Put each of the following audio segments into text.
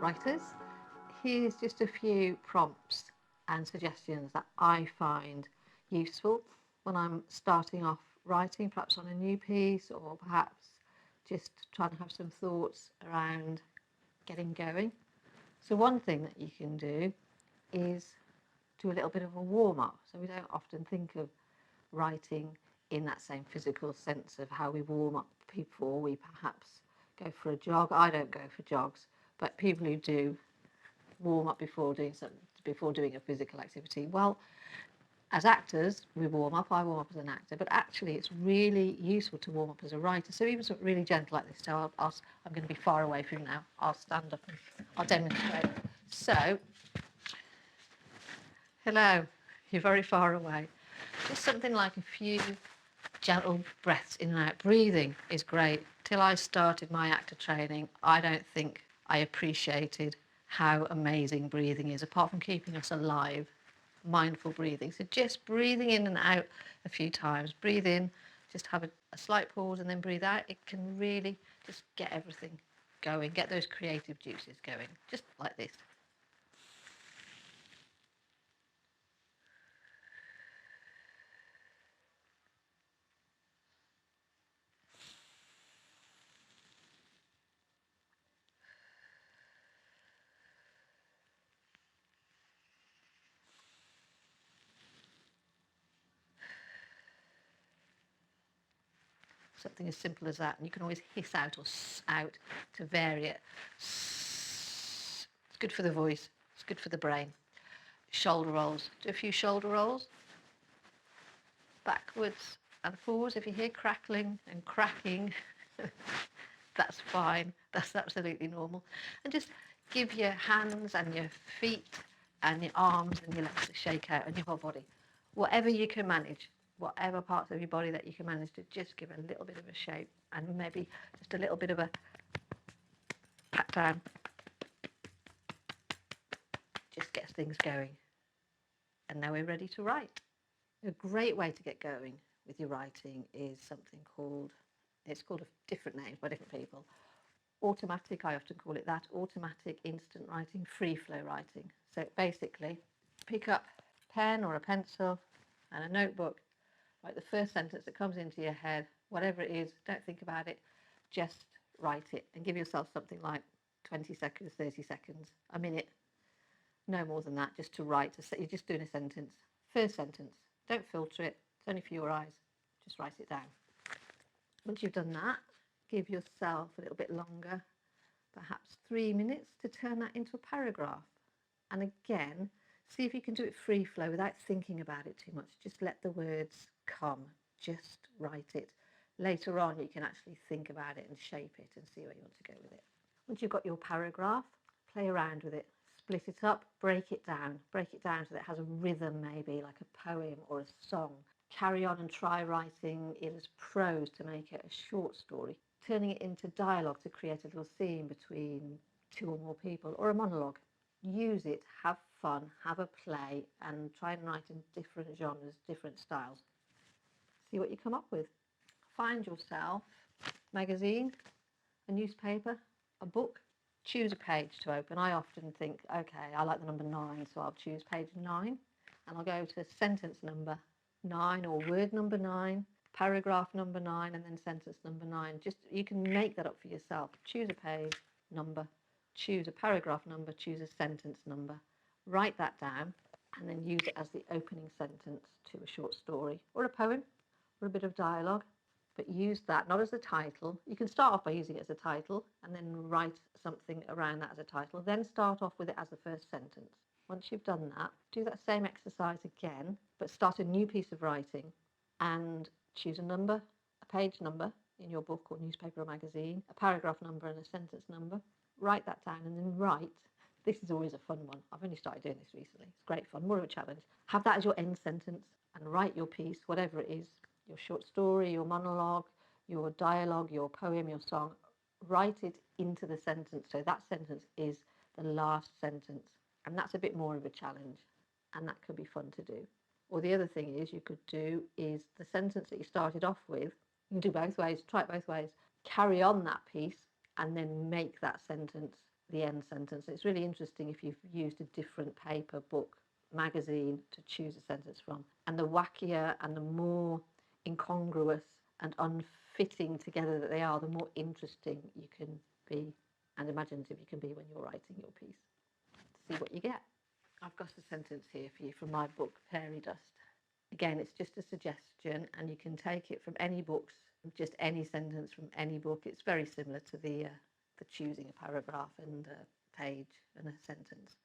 writers. Here's just a few prompts and suggestions that I find useful when I'm starting off writing, perhaps on a new piece, or perhaps just trying to have some thoughts around getting going. So one thing that you can do is do a little bit of a warm-up. So we don't often think of writing in that same physical sense of how we warm up before we perhaps go for a jog. I don't go for jogs, but people who do warm up before doing a physical activity. Well, as actors, we warm up. I warm up as an actor, but actually, it's really useful to warm up as a writer. So even something really gentle like this. So I'm going to be far away from you now. I'll stand up and I'll demonstrate. So, hello. You're very far away. Just something like a few gentle breaths in and out. Breathing is great. Till I started my actor training, I don't think I appreciated how amazing breathing is, apart from keeping us alive. Mindful breathing. So just breathing in and out a few times. Breathe in, just have a slight pause, and then breathe out. It can really just get everything going, get those creative juices going, just like this. Something as simple as that, and you can always hiss out or out to vary it. It's good for the voice, it's good for the brain. Shoulder rolls. Do a few shoulder rolls. Backwards and forwards. If you hear crackling and cracking, that's fine. That's absolutely normal. And just give your hands and your feet and your arms and your legs a shake out, and your whole body. Whatever you can manage, whatever parts of your body that you can manage to just give a little bit of a shake, and maybe just a little bit of a pat down. Just gets things going. And now we're ready to write. A great way to get going with your writing is something called, it's called different names by different people. Automatic, I often call it that, automatic instant writing, free flow writing. So basically, pick up a pen or a pencil and a notebook, write the first sentence that comes into your head, whatever it is, don't think about it, just write it, and give yourself something like 20 seconds, 30 seconds, a minute, no more than that, just to write. You're just doing a sentence. First sentence, don't filter it, it's only for your eyes, just write it down. Once you've done that, give yourself a little bit longer, perhaps 3 minutes, to turn that into a paragraph. And again, see if you can do it free flow without thinking about it too much. Just let the words come, just write it. Later on, you can actually think about it and shape it and see where you want to go with it. Once you've got your paragraph, play around with it. Split it up, break it down so that it has a rhythm, maybe like a poem or a song. Carry on and try writing it as prose to make it a short story, turning it into dialogue to create a little scene between two or more people, or a monologue. Use it, have fun, have a play, and try and write in different genres, different styles. See what you come up with. Find yourself a magazine, a newspaper, a book. Choose a page to open. I often think, okay, I like the number 9, so I'll choose page 9, and I'll go to sentence number 9, or word number 9, paragraph number 9, and then sentence number 9. Just, you can make that up for yourself. Choose a page number, choose a paragraph number, choose a sentence number, write that down, and then use it as the opening sentence to a short story or a poem or a bit of dialogue. But use that not as a title. You can start off by using it as a title and then write something around that as a title. Then start off with it as the first sentence. Once you've done that, do that same exercise again, but start a new piece of writing and choose a number, a page number in your book or newspaper or magazine, a paragraph number and a sentence number. Write that down, and then write. This is always a fun one. I've only started doing this recently. It's great fun, more of a challenge. Have that as your end sentence and write your piece, whatever it is. Your short story, your monologue, your dialogue, your poem, your song, write it into the sentence. So that sentence is the last sentence. And that's a bit more of a challenge. And that could be fun to do. Or the other thing is you could do is the sentence that you started off with, you can do both ways, try it both ways. Carry on that piece and then make that sentence the end sentence. It's really interesting if you've used a different paper, book, magazine to choose a sentence from. And the wackier and the more incongruous and unfitting together that they are, the more interesting you can be and imaginative you can be when you're writing your piece. See what you get. I've got a sentence here for you from my book, Fairy Dust. Again, it's just a suggestion, and you can take it from any books, just any sentence from any book. It's very similar to the choosing a paragraph and a page and a sentence.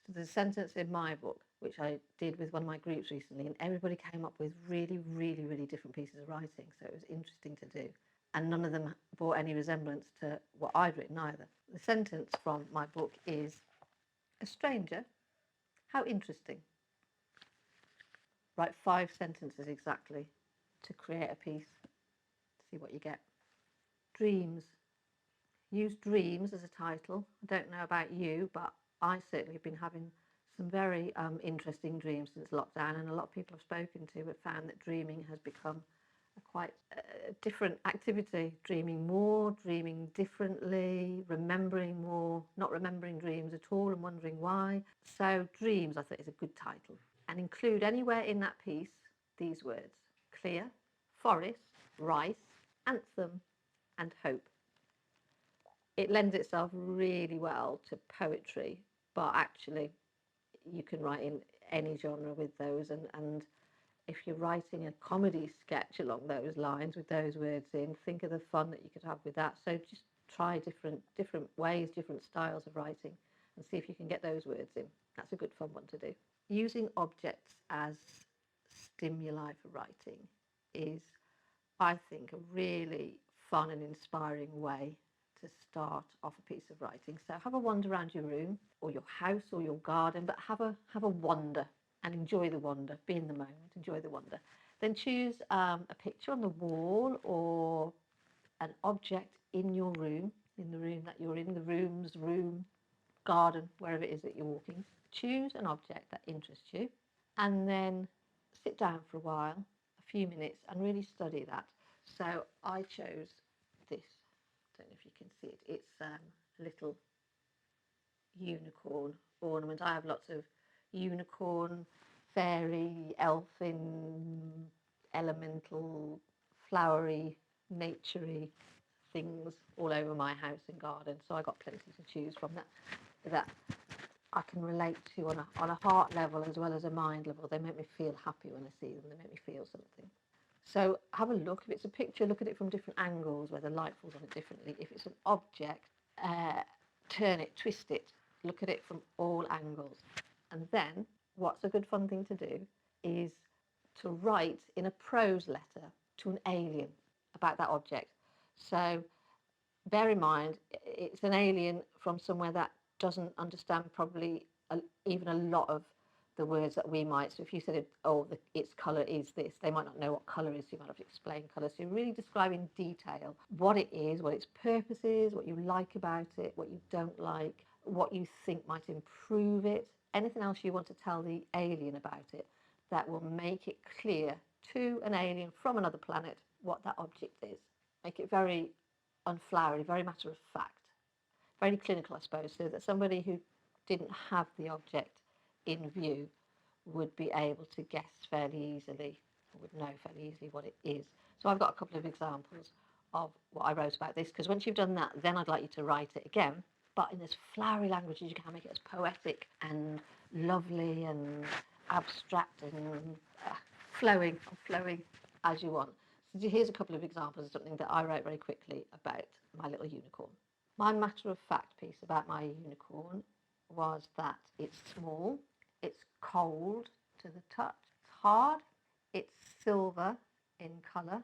So there's a sentence in my book, which I did with one of my groups recently, and everybody came up with really, really, really different pieces of writing. So it was interesting to do. And none of them bore any resemblance to what I'd written either. The sentence from my book is, "A stranger? How interesting." Write 5 sentences exactly to create a piece. See what you get. Dreams. Use dreams as a title. I don't know about you, but I certainly have been having some very interesting dreams since lockdown, and a lot of people I've spoken to have found that dreaming has become a quite different activity. Dreaming more, dreaming differently, remembering more, not remembering dreams at all and wondering why. So dreams, I think, is a good title. And include anywhere in that piece these words: clear, forest, rice, anthem, and hope. It lends itself really well to poetry, but actually you can write in any genre with those, and if you're writing a comedy sketch along those lines with those words in, think of the fun that you could have with that. So just try different ways, different styles of writing, and see if you can get those words in. That's a good fun one to do. Using objects as stimuli for writing is, I think, a really fun and inspiring way to start off a piece of writing. So have a wander around your room or your house or your garden, but have a wander and enjoy the wander. Be in the moment, enjoy the wander. Then choose a picture on the wall or an object in your room, in the room that you're in, the room, garden, wherever it is that you're walking. Choose an object that interests you and then sit down for a while, a few minutes, and really study that. So I chose this. I don't know if you can see it. It's a little unicorn ornament. I have lots of unicorn, fairy, elfin, elemental, flowery, naturey things all over my house and garden. So I got plenty to choose from that I can relate to on a heart level as well as a mind level. They make me feel happy when I see them. They make me feel something. So have a look. If it's a picture, look at it from different angles where the light falls on it differently. If it's an object, turn it, twist it, look at it from all angles. And then what's a good fun thing to do is to write in a prose letter to an alien about that object. So bear in mind, it's an alien from somewhere that doesn't understand probably even a lot of the words that we might. So if you said, its colour is this, they might not know what colour is, so you might have to explain colour. So you really describe in detail what it is, what its purpose is, what you like about it, what you don't like, what you think might improve it, anything else you want to tell the alien about it that will make it clear to an alien from another planet what that object is. Make it very unflowery, very matter of fact, very clinical, I suppose, so that somebody who didn't have the object in view would be able to guess fairly easily, or would know fairly easily what it is. So I've got a couple of examples of what I wrote about this, because once you've done that, then I'd like you to write it again, but in as flowery language as you can, make it as poetic and lovely and abstract and flowing as you want. So here's a couple of examples of something that I wrote very quickly about my little unicorn. My matter of fact piece about my unicorn was that it's small, it's cold to the touch, it's hard, it's silver in colour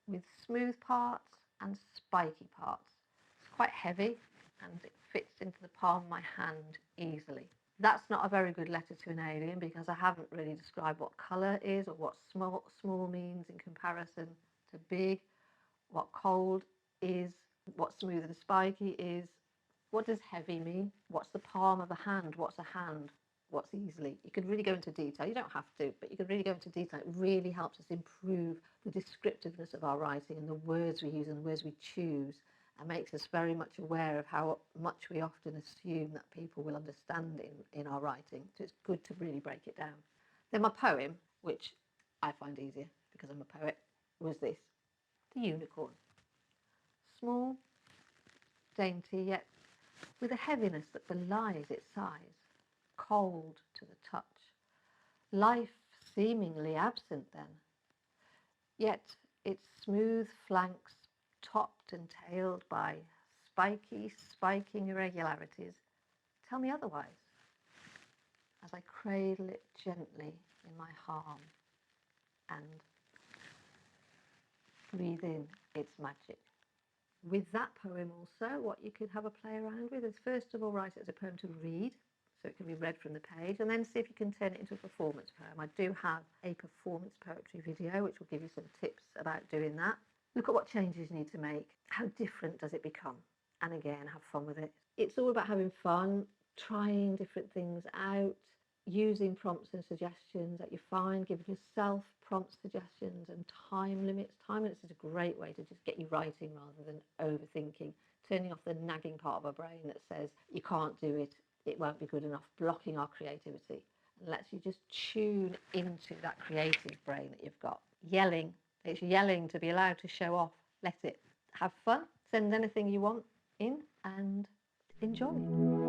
with smooth parts and spiky parts. It's quite heavy and it fits into the palm of my hand easily. That's not a very good letter to an alien because I haven't really described what colour is or what small means in comparison to big, what cold is, what smooth and spiky is, what does heavy mean, what's the palm of a hand, what's a hand, what's easily. You could really go into detail. You don't have to, but you could really go into detail. It really helps us improve the descriptiveness of our writing and the words we use and the words we choose and makes us very much aware of how much we often assume that people will understand in our writing. So it's good to really break it down. Then my poem, which I find easier because I'm a poet, was this: The Unicorn. Small, dainty, yet with a heaviness that belies its size, cold to the touch, life seemingly absent then, yet its smooth flanks topped and tailed by spiking irregularities tell me otherwise, as I cradle it gently in my palm and breathe in its magic. With that poem also, what you could have a play around with is, first of all, write it as a poem to read, so it can be read from the page, and then see if you can turn it into a performance poem. I do have a performance poetry video which will give you some tips about doing that. Look at what changes you need to make. How different does it become? And again, have fun with it. It's all about having fun, trying different things out, using prompts and suggestions that you find, giving yourself prompt suggestions and time limits. Time limits is a great way to just get you writing rather than overthinking, turning off the nagging part of our brain that says you can't do it, it won't be good enough, blocking our creativity, and lets you just tune into that creative brain that you've got. Yelling, it's yelling to be allowed to show off. Let it. Have fun, send anything you want in and enjoy.